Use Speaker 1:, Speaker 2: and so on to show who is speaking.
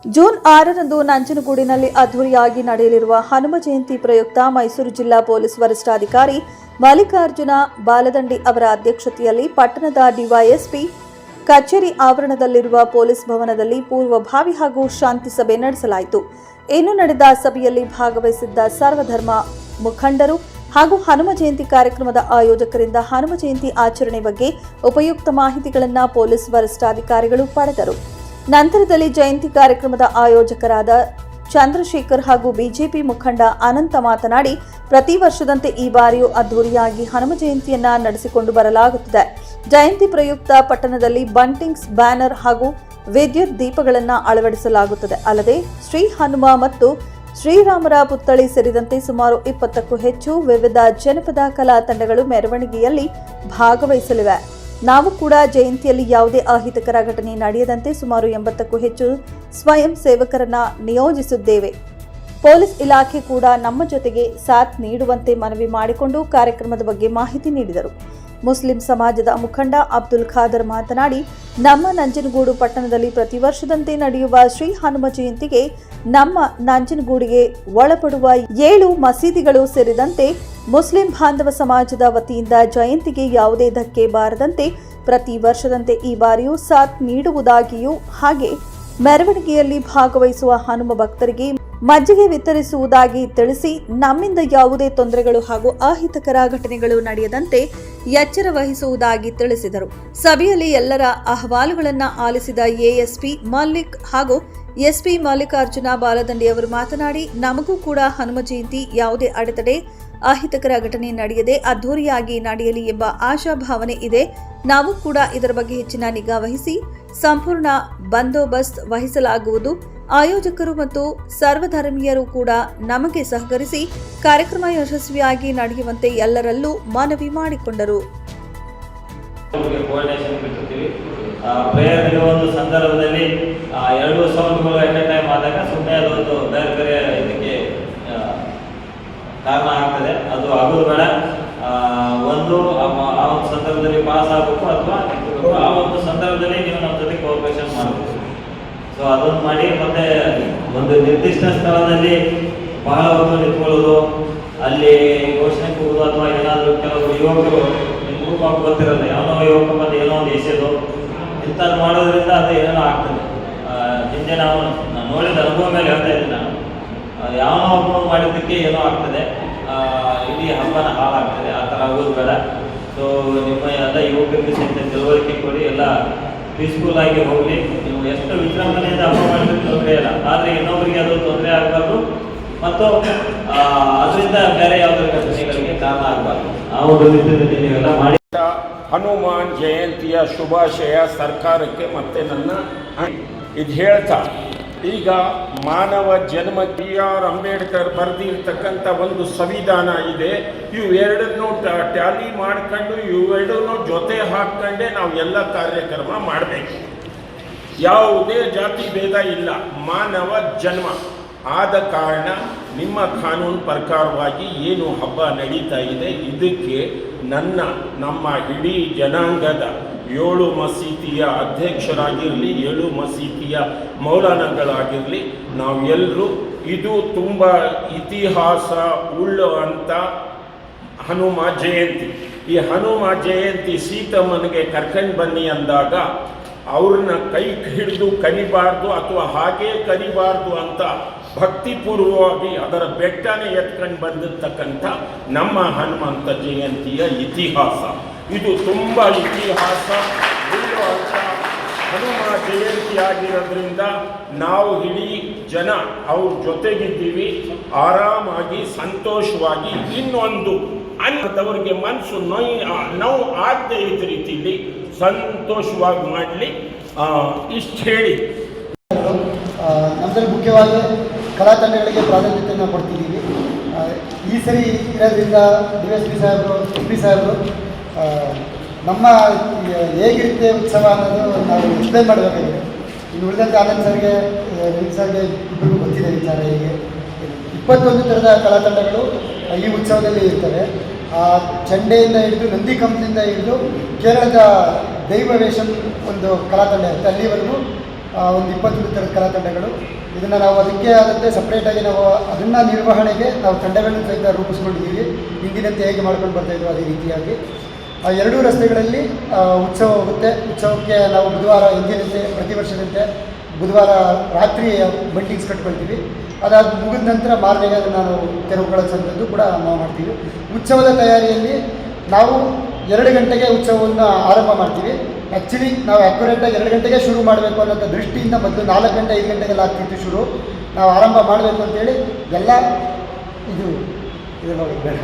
Speaker 1: June 6ರಂದು ನಂಜನಗೂಡಿನಲ್ಲಿ ಅದ್ದೂರಿಯಾಗಿ ನಡೆಯಲಿರುವ ಹನುಮ ಜಯಂತಿ ಪ್ರಯುಕ್ತ ಮೈಸೂರು ಜಿಲ್ಲಾ ಪೊಲೀಸ್ ವರಿಷ್ಠಾಧಿಕಾರಿ ಮಲ್ಲಿಕಾರ್ಜುನ ಬಾಲದಂಡಿ ಅವರ ಅಧ್ಯಕ್ಷತೆಯಲ್ಲಿ ಪಟ್ಟಣದ ಡಿವೈಎಸ್ಪಿ ಕಚೇರಿ ಆವರಣದಲ್ಲಿರುವ ಪೊಲೀಸ್ ಭವನದಲ್ಲಿ ಪೂರ್ವಭಾವಿ ಹಾಗೂ ಶಾಂತಿ ಸಭೆ ನಡೆಸಲಾಯಿತು. ಇನ್ನು ನಡೆದ ಸಭೆಯಲ್ಲಿ ಭಾಗವಹಿಸಿದ್ದ ಸರ್ವಧರ್ಮ ಮುಖಂಡರು ಹಾಗೂ ಹನುಮ ಜಯಂತಿ ಕಾರ್ಯಕ್ರಮದ ಆಯೋಜಕರಿಂದ ಹನುಮ ಜಯಂತಿ ಆಚರಣೆ ಬಗ್ಗೆ ಉಪಯುಕ್ತ ಮಾಹಿತಿಗಳನ್ನು ಪೊಲೀಸ್ ವರಿಷ್ಠಾಧಿಕಾರಿಗಳು ಪಡೆದರು. ನಂತರದಲ್ಲಿ ಜಯಂತಿ ಕಾರ್ಯಕ್ರಮದ ಆಯೋಜಕರಾದ ಚಂದ್ರಶೇಖರ್ ಹಾಗೂ ಬಿಜೆಪಿ ಮುಖಂಡ ಅನಂತ ಮಾತನಾಡಿ, ಪ್ರತಿ ವರ್ಷದಂತೆ ಈ ಬಾರಿಯೂ ಅದ್ದೂರಿಯಾಗಿ ಹನುಮ ಜಯಂತಿಯನ್ನ ನಡೆಸಿಕೊಂಡು ಬರಲಾಗುತ್ತಿದೆ. ಜಯಂತಿ ಪ್ರಯುಕ್ತ ಪಟ್ಟಣದಲ್ಲಿ ಬಂಟಿಂಗ್ಸ್, ಬ್ಯಾನರ್ ಹಾಗೂ ವಿದ್ಯುತ್ ದೀಪಗಳನ್ನು ಅಳವಡಿಸಲಾಗುತ್ತದೆ. ಅಲ್ಲದೆ ಶ್ರೀ ಹನುಮ ಮತ್ತು ಶ್ರೀರಾಮರ ಪುತ್ಥಳಿ ಸೇರಿದಂತೆ ಸುಮಾರು 20ಕ್ಕೂ ಹೆಚ್ಚು ವಿವಿಧ ಜನಪದ ಕಲಾ ತಂಡಗಳು ಮೆರವಣಿಗೆಯಲ್ಲಿ ಭಾಗವಹಿಸಲಿವೆ. ನಾವು ಕೂಡ ಜಯಂತಿಯಲ್ಲಿ ಯಾವುದೇ ಅಹಿತಕರ ಘಟನೆ ನಡೆಯದಂತೆ ಸುಮಾರು 80ಕ್ಕೂ ಹೆಚ್ಚು ಸ್ವಯಂ ಸೇವಕರನ್ನ ನಿಯೋಜಿಸಿದ್ದೇವೆ. ಪೊಲೀಸ್ ಇಲಾಖೆ ಕೂಡ ನಮ್ಮ ಜೊತೆಗೆ ಸಾಥ್ ನೀಡುವಂತೆ ಮನವಿ ಮಾಡಿಕೊಂಡು ಕಾರ್ಯಕ್ರಮದ ಬಗ್ಗೆ ಮಾಹಿತಿ ನೀಡಿದರು. ಮುಸ್ಲಿಂ ಸಮಾಜದ ಮುಖಂಡ ಅಬ್ದುಲ್ ಖಾದರ್ ಮಾತನಾಡಿ, ನಮ್ಮ ನಂಜನಗೂಡು ಪಟ್ಟಣದಲ್ಲಿ ಪ್ರತಿ ವರ್ಷದಂತೆ ನಡೆಯುವ ಶ್ರೀ ಹನುಮ ಜಯಂತಿಗೆ ನಮ್ಮ ನಂಜನಗೂಡಿಗೆ ಒಳಪಡುವ 7 ಮಸೀದಿಗಳು ಸೇರಿದಂತೆ ಮುಸ್ಲಿಂ ಬಾಂಧವ ಸಮಾಜದ ವತಿಯಿಂದ ಜಯಂತಿಗೆ ಯಾವುದೇ ಧಕ್ಕೆ ಬಾರದಂತೆ ಪ್ರತಿ ವರ್ಷದಂತೆ ಈ ಬಾರಿಯೂ ಸಾಥ್ ನೀಡುವುದಾಗಿಯೂ ಹಾಗೆ ಮೆರವಣಿಗೆಯಲ್ಲಿ ಭಾಗವಹಿಸುವ ಹನುಮ ಭಕ್ತರಿಗೆ ಮಜ್ಜಿಗೆ ವಿತರಿಸುವುದಾಗಿ ತಿಳಿಸಿ, ನಮ್ಮಿಂದ ಯಾವುದೇ ತೊಂದರೆಗಳು ಹಾಗೂ ಅಹಿತಕರ ಘಟನೆಗಳು ನಡೆಯದಂತೆ ಎಚ್ಚರ ವಹಿಸುವುದಾಗಿ ತಿಳಿಸಿದರು. ಸಭೆಯಲ್ಲಿ ಎಲ್ಲರ ಅಹವಾಲುಗಳನ್ನು ಆಲಿಸಿದ ಎಎಸ್ಪಿ ಮಲ್ಲಿಕ್ ಹಾಗೂ ಎಸ್ಪಿ ಮಲ್ಲಿಕಾರ್ಜುನ ಬಾಲದಂಡಿ ಅವರು ಮಾತನಾಡಿ, ನಮಗೂ ಕೂಡ ಹನುಮ ಜಯಂತಿ ಯಾವುದೇ ಅಡೆತಡೆ ಅಹಿತಕರ ಘಟನೆ ನಡೆಯದೆ ಅದ್ದೂರಿಯಾಗಿ ನಡೆಯಲಿ ಎಂಬ ಆಶಾಭಾವನೆ ಇದೆ. ನಾವು ಕೂಡ ಇದರ ಬಗ್ಗೆ ಹೆಚ್ಚಿನ ನಿಗಾ ವಹಿಸಿ ಸಂಪೂರ್ಣ ಬಂದೋಬಸ್ತ್ ವಹಿಸಲಾಗುವುದು. ಆಯೋಜಕರು ಮತ್ತು ಸರ್ವಧರ್ಮೀಯರು ಕೂಡ ನಮಗೆ ಸಹಕರಿಸಿ ಕಾರ್ಯಕ್ರಮ ಯಶಸ್ವಿಯಾಗಿ ನಡೆಯುವಂತೆ ಎಲ್ಲರಲ್ಲೂ ಮನವಿ ಮಾಡಿಕೊಂಡರು.
Speaker 2: ಒಂದು ಸಂದರ್ಭದಲ್ಲಿ 2 ಸೌಂಡ್ಗಳು ಎಟ್ ಎ ಟೈಮ್ ಆದಾಗ ಸುಮ್ಮನೆ ಅದೊಂದು ಬೇರೆ ಬೇರೆ ಇದಕ್ಕೆ ಕಾರಣ ಆಗ್ತದೆ. ಅದು ಆಗೋದು ಬೇಡ. ಒಂದು ಆ ಒಂದು ಸಂದರ್ಭದಲ್ಲಿ ಪಾಸ್ ಆಗಬೇಕು ಅಥವಾ ಆ ಒಂದು ಸಂದರ್ಭದಲ್ಲಿ ನೀವು ನಮ್ಮ ಜೊತೆ ಕೋಆಪರೇಷನ್ ಮಾಡಬೇಕು. ಸೊ ಅದನ್ನು ಮಾಡಿ ಮತ್ತೆ ಒಂದು ನಿರ್ದಿಷ್ಟ ಸ್ಥಳದಲ್ಲಿ ಬಹಳ ಹೊತ್ತು ನಿಂತ್ಕೊಳ್ಳೋದು, ಅಲ್ಲಿ ಘೋಷಣೆ ಕೂಗೋದು ಅಥವಾ ಏನಾದರೂ ಕೆಲವು ಯುವಕರು ಗ್ರೂಪ್ ಆಗಿ ಗೊತ್ತಿರಲ್ಲ, ಯಾವನೋ ಯುವಕ ಬಂದು ಏನೋ ಒಂದು ಎಸೆಯೋದು ಇಂಥದ್ದು ಮಾಡೋದ್ರಿಂದ ಅದು ಏನೇನೋ ಆಗ್ತದೆ. ಹಿಂದೆ ನಾವು ನೋಡಿದ ಅನುಭವ ಮೇಲೆ ಹೇಳ್ತಾ ಇದ್ದೀನಿ ನಾನು. ಯಾವನೋ ಒಬ್ಬನು ಮಾಡಿದ್ದಕ್ಕೆ ಏನೋ ಆಗ್ತದೆ, ಇಡೀ ಹಬ್ಬನ ಹಾಳಾಗ್ತದೆ. ಆ ಥರ ಆಗೋದು ಬೇಡ. ಸೊ ನಿಮ್ಮ ಎಲ್ಲ ಯುವಕರಿಗೆ ಸಹಿತ ತಿಳುವಳಿಕೆ ಕೊಡಿ, ಎಲ್ಲ ಪೀಸ್ಫುಲ್ ಆಗಿ ಹೋಗಲಿ. ನೀವು ಎಷ್ಟು ವಿಜೃಂಭಣೆಯಿಂದ ಹಬ್ಬ ಮಾಡಿದ್ರೆ ತೊಂದರೆ ಇಲ್ಲ, ಆದರೆ ಇನ್ನೊಬ್ಬರಿಗೆ ಅದು ತೊಂದರೆ ಆಗಬಾರ್ದು ಮತ್ತು ಅದರಿಂದ ಬೇರೆ ಯಾವುದೇ ಘಟನೆಗಳಿಗೆ ಕಾರಣ ಆಗಬಾರ್ದು. ಆ ಒಂದು ರೀತಿಯಲ್ಲಿ ನೀವೆಲ್ಲ ಮಾಡಿ.
Speaker 3: ಹನುಮಾನ್ ಜಯಂತಿಯ ಶುಭಾಶಯ ಸರ್ಕಾರಕ್ಕೆ ಮತ್ತೆ ನನ್ನ ಇದು ಹೇಳ್ತಾ, ಈಗ ಮಾನವ ಜನ್ಮ BR ಅಂಬೇಡ್ಕರ್ ಬರೆದಿರ್ತಕ್ಕಂಥ ಒಂದು ಸಂವಿಧಾನ ಇದೆ. ಇವೆರಡನ್ನೂ ಟ್ಯಾಲಿ ಮಾಡ್ಕೊಂಡು ಇವೆರಡನ್ನೂ ಜೊತೆ ಹಾಕ್ಕೊಂಡೆ ನಾವು ಎಲ್ಲ ಕಾರ್ಯಕ್ರಮ ಮಾಡಬೇಕು. ಯಾವುದೇ ಜಾತಿ ಭೇದ ಇಲ್ಲ, ಮಾನವ ಜನ್ಮ. ಆದ ಕಾರಣ ನಿಮ್ಮ ಕಾನೂನು ಪ್ರಕಾರವಾಗಿ ಏನು ಹಬ್ಬ ನಡೀತಾ ಇದೆ, ಇದಕ್ಕೆ ನಮ್ಮ ಇಡೀ ಜನಾಂಗದ 7 ಮಸೀದಿಯ ಅಧ್ಯಕ್ಷರಾಗಿರಲಿ, 7 ಮಸೀದಿಯ ಮೌಲಾನಗಳಾಗಿರಲಿ, ನಾವೆಲ್ಲರೂ ಇದು ತುಂಬ ಇತಿಹಾಸ ಉಳ್ಳುವಂಥ ಹನುಮ ಜಯಂತಿ. ಈ ಹನುಮ ಜಯಂತಿ ಸೀತಮ್ಮನಿಗೆ ಕರ್ಕೊಂಡು ಬನ್ನಿ ಅಂದಾಗ ಅವ್ರನ್ನ ಕೈ ಹಿಡಿದು ಕರಿಬಾರ್ದು ಅಥವಾ ಹಾಗೇ ಕರಿಬಾರ್ದು ಅಂತ ಭಕ್ತಿಪೂರ್ವವಾಗಿ ಅದರ ಬೆಟ್ಟನೇ ಎತ್ಕೊಂಡು ಬಂದಿರ್ತಕ್ಕಂಥ ನಮ್ಮ ಹನುಮಂತ ಜಯಂತಿಯ ಇತಿಹಾಸ ಇದು ತುಂಬ ಇತಿಹಾಸ ಉಳ್ಳುವಂಥ ಹನುಮ ಜಯಂತಿ ಆಗಿರೋದ್ರಿಂದ ನಾವು ಇಡೀ ಜನ ಅವ್ರ ಜೊತೆಗಿದ್ದೀವಿ. ಆರಾಮಾಗಿ ಸಂತೋಷವಾಗಿ ಇನ್ನೊಂದು ಅನ್ನದವ್ರಿಗೆ ಮನಸ್ಸು ನೋವು ಆಗದೆ ಇದ್ದ ರೀತಿಯಲ್ಲಿ ಸಂತೋಷವಾಗಿ ಮಾಡಲಿ. ಇಷ್ಟು ಹೇಳಿ
Speaker 4: ನಮ್ಮಲ್ಲಿ ಮುಖ್ಯವಾಗಿ ಕಲಾ ತಂಡಗಳಿಗೆ ಪ್ರಾಧಾನ್ಯತೆಯನ್ನು ಕೊಡ್ತಿದ್ದೀವಿ. ಈ ಸರಿ ಇರೋದ್ರಿಂದ DSP ಸಾಹೇಬರು, SP ಸಾಹೇಬರು ನಮ್ಮ ಹೇಗಿರುತ್ತೆ ಉತ್ಸವ ಅನ್ನೋದು ನಾವು ಎಕ್ಸ್ಪ್ಲೇನ್ ಮಾಡಬೇಕಾಗಿದೆ. ಇನ್ನು ಉಳಿದಂತೆ ಆನಂದ್ ಸರ್ಗೆ, ರವಿ ಸರ್ಗೆ ಇಬ್ಬರಿಗೂ ಗೊತ್ತಿದೆ ವಿಚಾರ. ಹೀಗೆ 21 ಥರದ ಕಲಾ ತಂಡಗಳು ಈ ಉತ್ಸವದಲ್ಲಿ ಇರ್ತವೆ. ಚಂಡೆಯಿಂದ ಹಿಡಿದು ನಂದಿ ಕಂಪ್ನಿಯಿಂದ ಹಿಡಿದು ಕೇರಳದ ದೈವವೇಷಂ ಒಂದು ಕಲಾ ತಂಡ ಇರುತ್ತೆ. ಅಲ್ಲಿವರೆಗೂ ಒಂದು 20 ಥರದ ಕಲಾ ತಂಡಗಳು. ಇದನ್ನು ನಾವು ಅದಕ್ಕೆ ಆದಂತೆ ಸಪ್ರೇಟಾಗಿ ನಾವು ಅದನ್ನು ನಿರ್ವಹಣೆಗೆ ನಾವು ತಂಡಗಳನ್ನು ಸಹಿತ ರೂಪಿಸ್ಕೊಂಡಿದ್ದೀವಿ. ಹಿಂದಿನಂತೆ ಹೇಗೆ ಮಾಡ್ಕೊಂಡು ಬರ್ತಾಯಿದ್ವು ಅದೇ ರೀತಿಯಾಗಿ ಎರಡೂ ರಸ್ತೆಗಳಲ್ಲಿ ಉತ್ಸವ ಹೋಗುತ್ತೆ. ಉತ್ಸವಕ್ಕೆ ನಾವು ಬುಧವಾರ ಹಿಂದಿನಂತೆ ಪ್ರತಿ ವರ್ಷದಂತೆ ಬುಧವಾರ ರಾತ್ರಿ ಬಂಡಿಂಗ್ಸ್ ಕಟ್ಕೊಳ್ತೀವಿ. ಅದಾದ ಮುಗಿದ ನಂತರ ಮಾರನೆಗೆ ಅದನ್ನು ನಾವು ತೆರವುಗೊಳಿಸುವಂಥದ್ದು ಕೂಡ ನಾವು ಮಾಡ್ತೀವಿ. ಉತ್ಸವದ ತಯಾರಿಯಲ್ಲಿ ನಾವು 2 ಗಂಟೆಗೆ ಉತ್ಸವವನ್ನು ಆರಂಭ ಮಾಡ್ತೀವಿ. ಆ್ಯಕ್ಚುಲಿ ನಾವು ಅಕ್ಯುರೇಟಾಗಿ 2 ಗಂಟೆಗೆ ಶುರು ಮಾಡಬೇಕು ಅನ್ನೋಂಥ ದೃಷ್ಟಿಯಿಂದ ಮೊದಲು 4 ಗಂಟೆ 5 ಗಂಟೆಗೆಲ್ಲ ಆಗ್ತಿತ್ತು ಶುರು. ನಾವು ಆರಂಭ ಮಾಡಬೇಕು ಅಂತೇಳಿ ಎಲ್ಲ ಇದು ನೋಡಿ ಬೇಡ